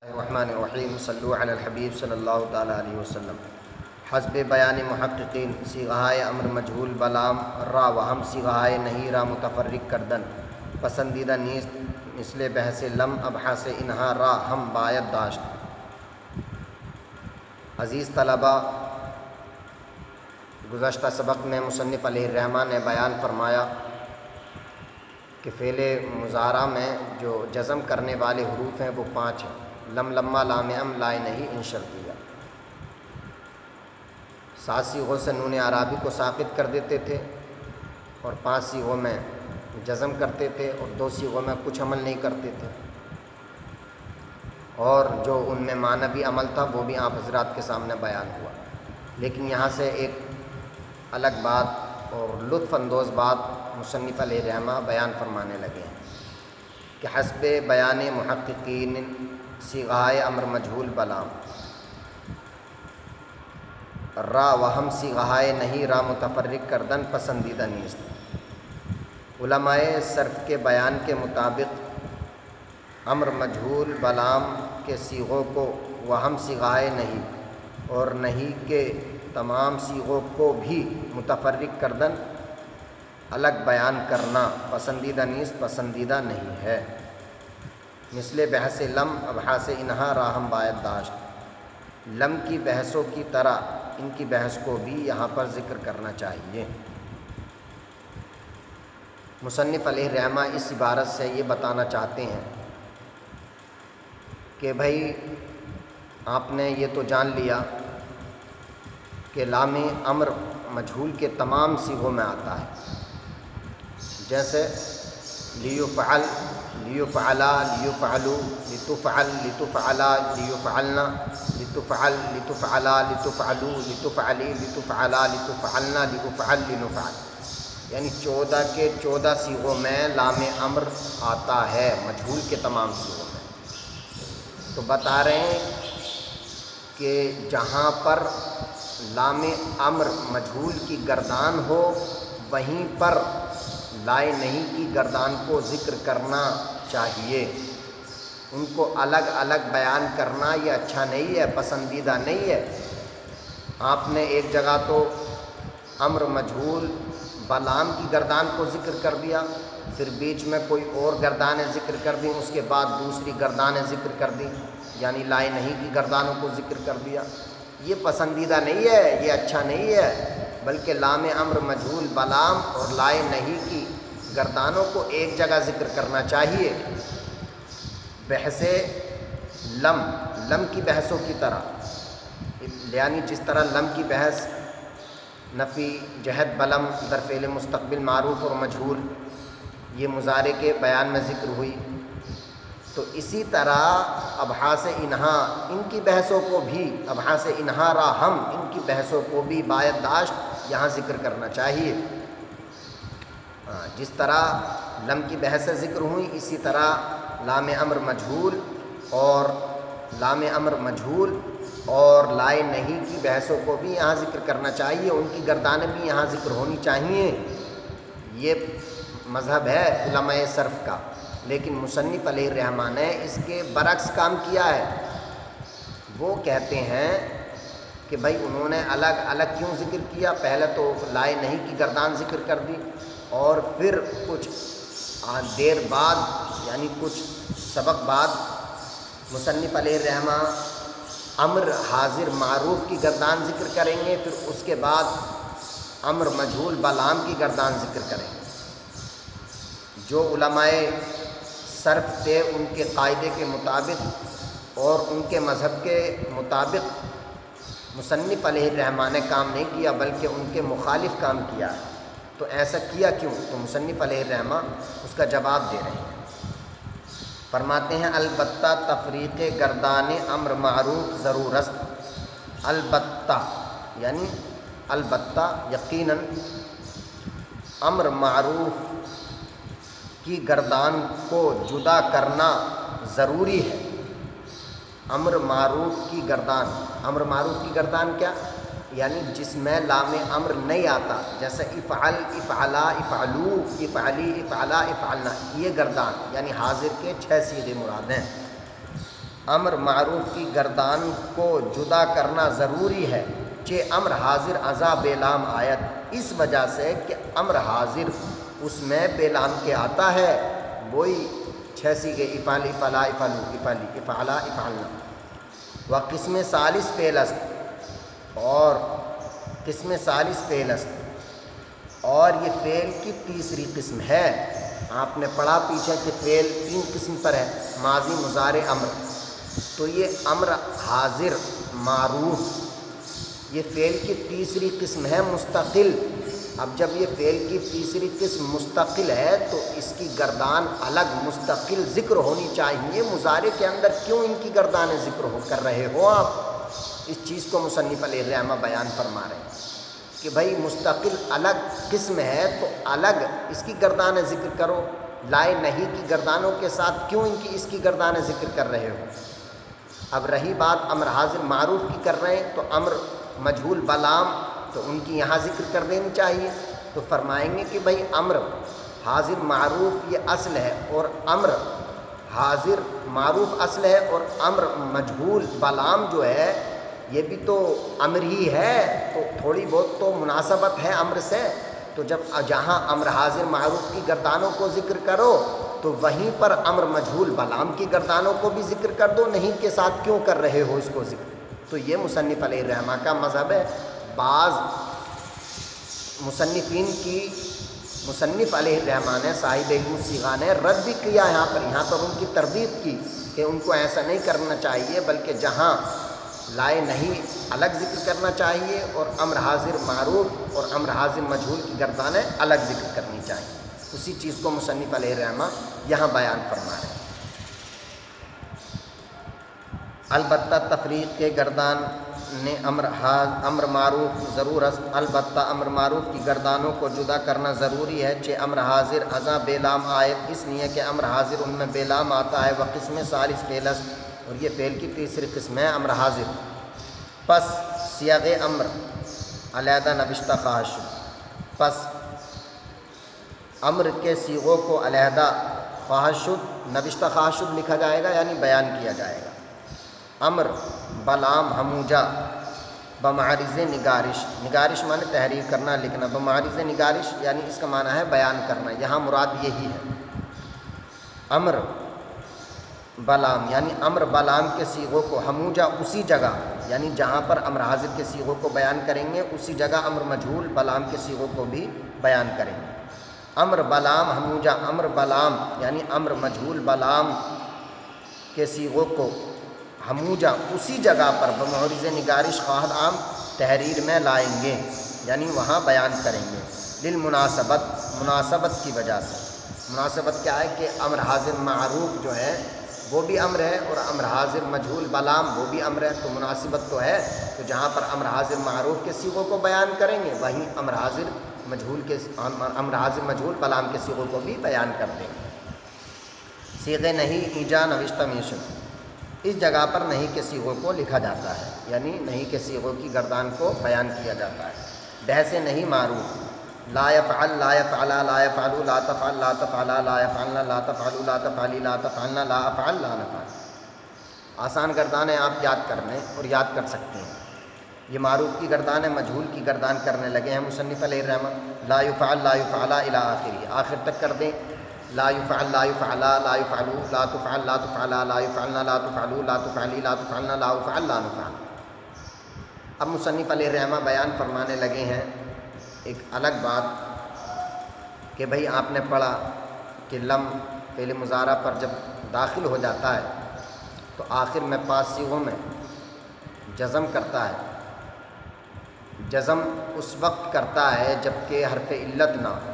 الرحمن الرحیم صلو علی الحبیب صلی اللہ تعالی علیہ وسلم۔ حسب بیان محققین صیغۂ امر مجہول بلام را وہم صیغۂ نہیں را متفرق کردن پسندیدہ نیست مثل بحث لم ابحاث انہا را ہم باید داشت۔ عزیز طلبہ، گزشتہ سبق میں مصنف علیہ الرحمہ نے بیان فرمایا کہ فعل مضارع میں جو جزم کرنے والے حروف ہیں وہ 5 ہیں: لم، لما، لام ام، لائے نہیں، ان شرطیہ۔ 7 صیغوں سے نون اعرابی کو ساقط کر دیتے تھے اور 5 صیغوں میں جزم کرتے تھے اور 2 صیغوں میں کچھ عمل نہیں کرتے تھے، اور جو ان میں معنوی عمل تھا وہ بھی آپ حضرات کے سامنے بیان ہوا۔ لیکن یہاں سے ایک الگ بات اور لطف اندوز بات مصنف علیہ الرحمہ بیان فرمانے لگے ہیں کہ حسب بیان محققین صیغۂ امر مجہول بلام را وہم صیغۂ نہیں را متفرق کردن پسندیدہ نیست۔ علماء صرف کے بیان کے مطابق امر مجہول بلام کے صیغوں کو وہم صیغۂ نہیں اور نہیں کے تمام صیغوں کو بھی متفرق کردن الگ بیان کرنا پسندیدہ نیست، پسندیدہ نہیں ہے۔ مثل بحث لم ابحاث انہا راہم باید داشت، لم کی بحثوں کی طرح ان کی بحث کو بھی یہاں پر ذکر کرنا چاہیے۔ مصنف علیہ الرحمہ اس عبارت سے یہ بتانا چاہتے ہیں کہ بھائی آپ نے یہ تو جان لیا کہ لام امر مجہول کے تمام صیغوں میں آتا ہے، جیسے لیفعل، لیفعلا، لیفعلو، لتفعل، لتفعلا، لیفعلنا، لتفعل، لتفعلا، لتفعلو، لتفعلی، لتفعلا، لتفعلنا، لافعل، لنفعل، یعنی 14 کے 14 صیغوں میں لام امر آتا ہے مجہول کے تمام صیغوں میں۔ تو بتا رہے ہیں کہ جہاں پر لام امر مجہول کی گردان ہو وہیں پر لائے نہیں کی گردان کو ذکر کرنا چاہیے، ان کو الگ الگ بیان کرنا یہ اچھا نہیں ہے، پسندیدہ نہیں ہے۔ آپ نے ایک جگہ تو امر مجہول بلام کی گردان کو ذکر کر دیا، پھر بیچ میں کوئی اور گردانیں ذکر کر دیں، اس کے بعد دوسری گردانیں ذکر کر دیں، یعنی لائے نہیں کی گردانوں کو ذکر کر دیا۔ یہ پسندیدہ نہیں ہے، یہ اچھا نہیں ہے، بلکہ لام امر مجہول بلام اور لائے نہیں کی گردانوں کو ایک جگہ ذکر کرنا چاہیے۔ بحث لم، لم کی بحثوں کی طرح، یعنی جس طرح لم کی بحث نفی جہد بلم در فعل مستقبل معروف اور مجہول یہ مضارع کے بیان میں ذکر ہوئی، تو اسی طرح ابحاث انہا ان کی بحثوں کو بھی، ابحاث انہا را ہم ان کی بحثوں کو بھی باید داشت یہاں ذکر کرنا چاہیے۔ جس طرح لم کی بحثیں ذکر ہوئیں اسی طرح لام امر مجہول اور لام امر مجہول اور لائے نہیں کی بحثوں کو بھی یہاں ذکر کرنا چاہیے، ان کی گردانیں بھی یہاں ذکر ہونی چاہیے۔ یہ مذہب ہے علماء صرف کا، لیکن مصنف علیہ الرحمہ نے اس کے برعکس کام کیا ہے۔ وہ کہتے ہیں کہ بھائی انہوں نے الگ الگ کیوں ذکر کیا، پہلے تو لائے نہیں کی گردان ذکر کر دی اور پھر کچھ دیر بعد یعنی کچھ سبق بعد مصنف علیہ الرحمہ امر حاضر معروف کی گردان ذکر کریں گے، پھر اس کے بعد امر مجہول بلام کی گردان ذکر کریں گے۔ جو علماء صرف تھے ان کے قاعدے کے مطابق اور ان کے مذہب کے مطابق مصنف علیہ الرحمہ نے کام نہیں کیا، بلکہ ان کے مخالف کام کیا ہے۔ تو ایسا کیا کیوں؟ تو مصنف علیہ الرحمہ اس کا جواب دے رہے ہیں۔ فرماتے ہیں البتہ تفریق گردان امر معروف ضرور است، البتہ یعنی البتہ یقیناً امر معروف کی گردان کو جدا کرنا ضروری ہے۔ امر معروف کی گردان، امر معروف کی گردان کیا؟ یعنی جس میں لام امر نہیں آتا، جیسے افعل، افعلا، افعلو، افعلی، افعلا، افعلنا، یہ گردان یعنی حاضر کے 6 صیغے مراد ہیں۔ امر معروف کی گردان کو جدا کرنا ضروری ہے چہ امر حاضر ازا بے لام آیت، اس وجہ سے کہ امر حاضر اس میں بے لام کے آتا ہے، وہی چھ سیغے افعلی افعلا افعلو افعلی افعلا افعلنا، و قسم ثالث فعل است، اور قسم ثالث فعل است، اور یہ فعل کی تیسری قسم ہے۔ آپ نے پڑھا پیچھے کہ فعل 3 قسم پر ہے، ماضی مضارع امر، تو یہ امر حاضر معروف یہ فعل کی تیسری قسم ہے مستقل۔ اب جب یہ فعل کی تیسری قسم مستقل ہے تو اس کی گردان الگ مستقل ذکر ہونی چاہیے۔ مضارع کے اندر کیوں ان کی گردانیں ذکر کر رہے ہو آپ؟ اس چیز کو مصنف علیہ الرحمہ بیان فرما رہے ہیں کہ بھائی مستقل الگ قسم ہے تو الگ اس کی گردانیں ذکر کرو، لائے نہیں کی گردانوں کے ساتھ کیوں اس کی گردانیں ذکر کر رہے ہو؟ اب رہی بات امر حاضر معروف کی کر رہے ہیں تو امر مجہول بلام تو ان کی یہاں ذکر کر دینی چاہیے، تو فرمائیں گے کہ بھائی امر حاضر معروف یہ اصل ہے، اور امر حاضر معروف اصل ہے، اور امر مجہول بلام جو ہے یہ بھی تو امر ہی ہے، تو تھوڑی بہت تو مناسبت ہے امر سے۔ تو جب جہاں امر حاضر معروف کی گردانوں کو ذکر کرو تو وہیں پر امر مجہول بلام کی گردانوں کو بھی ذکر کر دو، نہیں کے ساتھ کیوں کر رہے ہو اس کو ذکر؟ تو یہ مصنف علیہ الرحمہ کا مذہب ہے۔ بعض مصنف علیہ الرحمہ نے صاحب علم الصیغہ نے رد بھی کیا یہاں پر ان کی تردید کی کہ ان کو ایسا نہیں کرنا چاہیے، بلکہ جہاں لائے نہیں الگ ذکر کرنا چاہیے، اور امر حاضر معروف اور امر حاضر مجہول کی گردانیں الگ ذکر کرنی چاہیے۔ اسی چیز کو مصنف علیہ الرحمہ یہاں بیان فرما رہے ہیں۔ البتہ تفریق کے گردان نے امر معروف ضرور است، البتہ امر معروف کی گردانوں کو جدا کرنا ضروری ہے چہ امر حاضر ازاں بے لام آیت، اس لیے کہ امر حاضر ان میں بے لام آتا ہے، وہ قسم ثالث فعل است، اور یہ فعل کی تیسری قسم ہے امر حاضر۔ پس سیاغ امر علیحدہ نوشتہ خواہش شد، پس امر کے صیغوں کو علیحدہ خواہش شد، نوشتہ خواہش شد لکھا جائے گا یعنی بیان کیا جائے گا۔ امر بلام ہموجہ بمعرض نگارش، نگارش معنی تحریر کرنا لکھنا، بمعرض نگارش یعنی اس کا معنی ہے بیان کرنا، یہاں مراد یہی ہے۔ امر بلام یعنی امر بلام کے صیغوں کو ہموجہ اسی جگہ یعنی جہاں پر امر حاضر کے صیغوں کو بیان کریں گے اسی جگہ امر مجہول بلام کے صیغوں کو بھی بیان کریں گے۔ امر بلام ہموجہ، امر بلام یعنی امر مجہول بلام کے صیغوں کو ہموجہ اسی جگہ پر بمعرض نگارش خواہد عام تحریر میں لائیں گے، یعنی وہاں بیان کریں گے۔ للمناسبت، مناسبت کی وجہ سے، مناسبت کیا ہے کہ امر حاضر معروف جو ہے وہ بھی امر ہے اور امر حاضر مجہول بلام وہ بھی امر ہے، تو مناسبت تو ہے، تو جہاں پر امر حاضر معروف کے صیغوں کو بیان کریں گے وہیں امر حاضر مجہول بلام کے صیغوں کو بھی بیان کر دیں گے۔ صیغے نہیں ایجا نوشتہ میشن، اس جگہ پر نہیں کے صیغوں کو لکھا جاتا ہے، یعنی نہیں کے صیغوں کی گردان کو بیان کیا جاتا ہے۔ بحث نہیں معروف، لا یفعل لا یفعلا لا یفعلو لا تفعل لا تفعلا لا یفعلنا لا تفعلو لا تفعلی لا تفعلنا لا افعل لا نفعل، آسان گردانیں آپ یاد کر لیں اور یاد کر سکتے ہیں۔ یہ معروف کی گردانیں مجہول کی گردان کرنے لگے ہیں مصنف علیہ الرحمہ۔ لا یفعل لا یفعلا الی آخری، آخر تک کر دیں۔ لا یفعل لا یفعلا لا یفعلو لا تفعل لا تفعلا لا یفعلنا لا تفعلو لا تفعلی لا تفعلنا لا افعل لا نفعل۔ اب مصنف علیہ الرحمہ بیان فرمانے لگے ہیں ایک الگ بات کہ بھئی آپ نے پڑھا کہ لم فعل مضارع پر جب داخل ہو جاتا ہے تو آخر میں 5 صیغوں میں جزم کرتا ہے۔ جزم اس وقت کرتا ہے جب کہ حرف علت نہ ہو،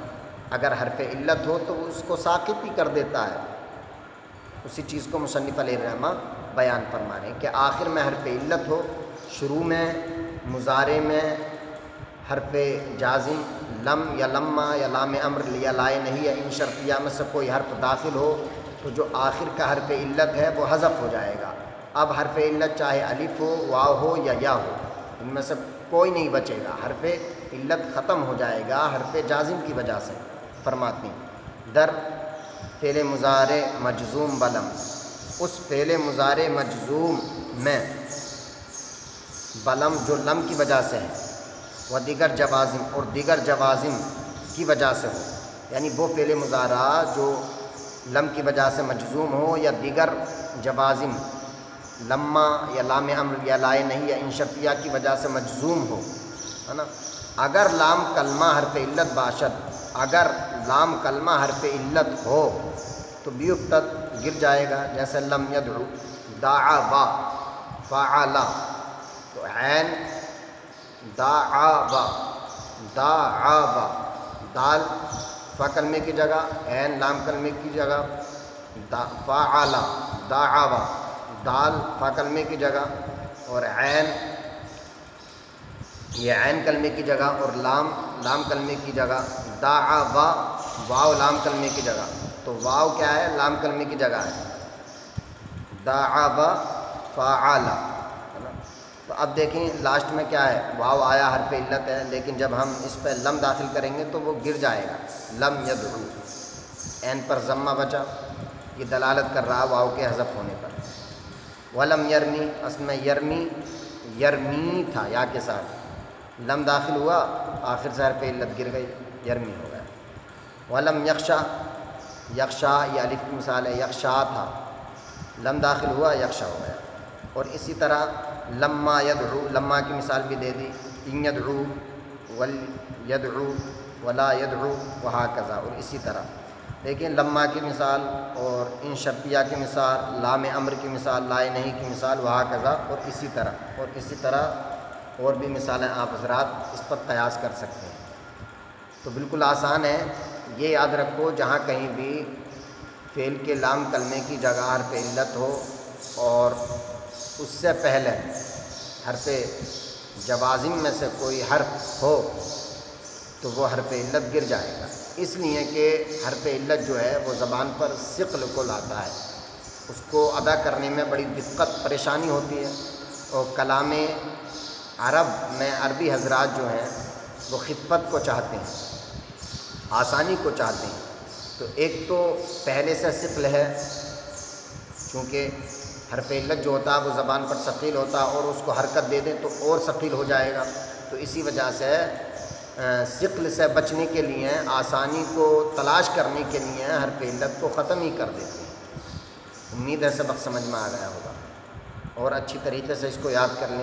اگر حرف علت ہو تو اس کو ساقط ہی کر دیتا ہے۔ اسی چیز کو مصنف علیہ الرحمہ بیان فرما رہے ہیں کہ آخر میں حرف علت ہو، شروع میں مضارع میں حرف جازم لم یا لما یا لام امر یا لائے نہیں یا ان شرطیہ میں سے کوئی حرف داخل ہو تو جو آخر کا حرف علت ہے وہ حذف ہو جائے گا۔ اب حرف علت چاہے الف ہو، واو ہو یا یا ہو، ان میں سے کوئی نہیں بچے گا، حرف علت ختم ہو جائے گا حرف جازم کی وجہ سے۔ فرماتے ہیں در فعل مضارع مجزوم بلم، اس فعل مضارع مجزوم میں بلم جو لم کی وجہ سے ہے، و دیگر جوازم اور دیگر جوازم کی وجہ سے ہو، یعنی وہ فعل مضارع جو لم کی وجہ سے مجزوم ہو یا دیگر جوازم لما یا لام امر یا لائے نہیں یا ان شرطیہ کی وجہ سے مجزوم ہو، ہے نا۔ اگر لام کلمہ حرف علت باشد، اگر لام کلمہ حرف علت ہو تو بیفتت گر جائے گا، جیسے لم یدعو، دعا با، فعلا، تو عین دعا با، دعا با، دال فا کلمے کی جگہ، عین لام کلمے کی جگہ، فعلا، دعا با، دال فا کلمے کی جگہ، اور عین یہ عین کلمے کی جگہ، اور لام کلمے کی جگہ، دعا با، واو لام کلمے کی جگہ، تو واو کیا ہے؟ لام کلمے کی جگہ ہے، دعا با فعلا، ہے نا۔ تو اب دیکھیں لاسٹ میں کیا ہے، واو آیا حرف علت ہے، لیکن جب ہم اس پہ لم داخل کریں گے تو وہ گر جائے گا، لم یدعو، عین پر ضمہ بچا، یہ دلالت کر رہا واو کے حذف ہونے پر۔ ولم یرمی، اصل میں یرمی یرمی تھا یا کے ساتھ، لم داخل ہوا آخر سے حرف علت گر گئی، یرمی ہو گیا۔ ولم یخشا، یخشا یہ الف کی مثال ہے، یخشا تھا، لم داخل ہوا یخشا ہو گیا۔ اور اسی طرح لما یدعو، لما کی مثال بھی دے دی، ان یدعو، ول یدعو، ولا یدعو، وہکذا، اور اسی طرح لیکن لما کی مثال اور ان شرطیہ کی مثال، لام امر کی مثال، لائے نہیں کی مثال، وہکذا، اور اسی طرح اور بھی مثالیں آپ حضرات اس پر قیاس کر سکتے ہیں۔ تو بالکل آسان ہے، یہ یاد رکھو جہاں کہیں بھی فعل کے لام کلمے کی جگہ حرف علت ہو اور اس سے پہلے حرف جوازم میں سے کوئی حرف ہو تو وہ حرف علت گر جائے گا، اس لیے کہ حرف علت جو ہے وہ زبان پر ثقل کو لاتا ہے، اس کو ادا کرنے میں بڑی دقت پریشانی ہوتی ہے، اور کلام عرب میں عربی حضرات جو ہیں وہ خفت کو چاہتے ہیں، آسانی کو چاہتے ہیں، تو ایک تو پہلے سے ثقل ہے، کیونکہ حرف علت جو ہوتا ہے وہ زبان پر ثقیل ہوتا ہے، اور اس کو حرکت دے دیں تو اور ثقیل ہو جائے گا، تو اسی وجہ سے ثقل سے بچنے کے لیے، آسانی کو تلاش کرنے کے لیے حرف علت کو ختم ہی کر دیتے ہیں۔ امید ہے سبق سمجھ میں آ گیا ہوگا، اور اچھی طریقے سے اس کو یاد کر لیں۔